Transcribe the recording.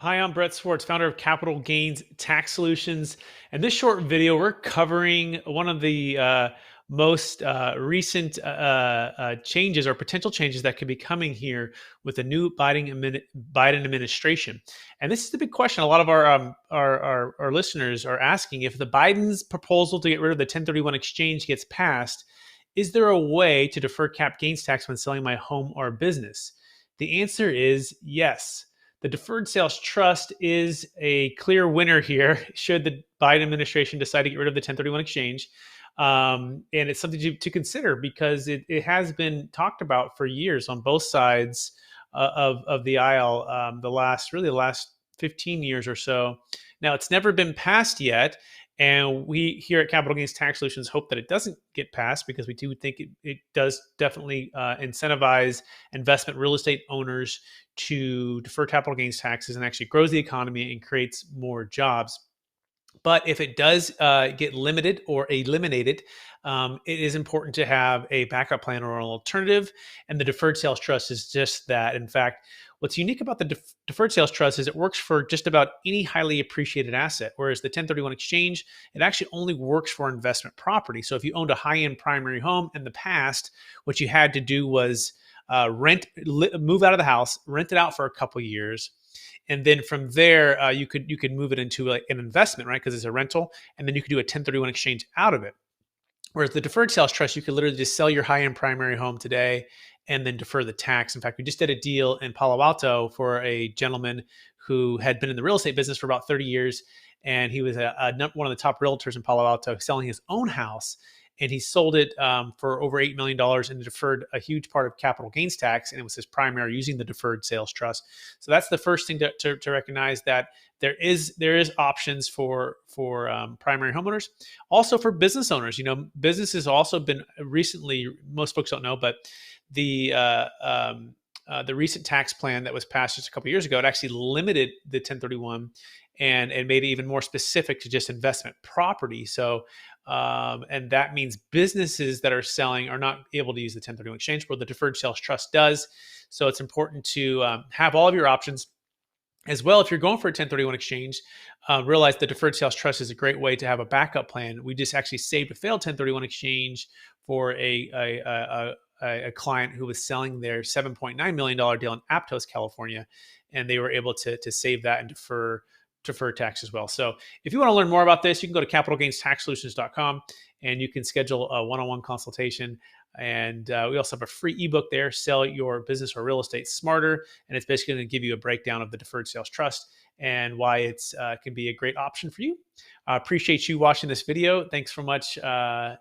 Hi, I'm Brett Swarts, founder of Capital Gains Tax Solutions. And this short video, we're covering one of the most recent changes or potential changes that could be coming here with the new Biden administration. And this is the big question a lot of our listeners are asking. If the Biden's proposal to get rid of the 1031 exchange gets passed, is there a way to defer cap gains tax when selling my home or business? The answer is yes. The Deferred Sales Trust is a clear winner here, should the Biden administration decide to get rid of the 1031 exchange. And it's something to consider because it has been talked about for years on both sides of the aisle, the last 15 years or so. Now, it's never been passed yet. And we here at Capital Gains Tax Solutions hope that it doesn't get passed because we do think it does definitely incentivize investment real estate owners to defer capital gains taxes and actually grows the economy and creates more jobs. But if it does get limited or eliminated, it is important to have a backup plan or an alternative. And the Deferred Sales Trust is just that. In fact, what's unique about the Deferred Sales Trust is it works for just about any highly appreciated asset, whereas the 1031 exchange, it actually only works for investment property. So if you owned a high-end primary home in the past, what you had to do was move out of the house, rent it out for a couple years, and then from there you could move it into like an investment, right? Because it's a rental, and then you could do a 1031 exchange out of it. Whereas the deferred sales trust, you could literally just sell your high-end primary home today and then defer the tax. In fact, we just did a deal in Palo Alto for a gentleman who had been in the real estate business for about 30 years, and he was one of the top realtors in Palo Alto, selling his own house, and he sold it for over $8 million and deferred a huge part of capital gains tax. And it was his primary using the deferred sales trust. So that's the first thing to recognize, that there is options for primary homeowners. Also for business owners, business has also been recently, most folks don't know, but the recent tax plan that was passed just a couple of years ago, it actually limited the 1031 and made it even more specific to just investment property. So, and that means businesses that are selling are not able to use the 1031 exchange, where the Deferred Sales Trust does. So it's important to have all of your options. As well, if you're going for a 1031 exchange, realize the Deferred Sales Trust is a great way to have a backup plan. We just actually saved a failed 1031 exchange for a client who was selling their $7.9 million deal in Aptos, California, and they were able to save that and defer tax as well. So if you want to learn more about this, you can go to capitalgainstaxsolutions.com and you can schedule a one-on-one consultation. And we also have a free ebook there, Sell Your Business or Real Estate Smarter. And it's basically going to give you a breakdown of the Deferred Sales Trust and why it's can be a great option for you. I appreciate you watching this video. Thanks so much. And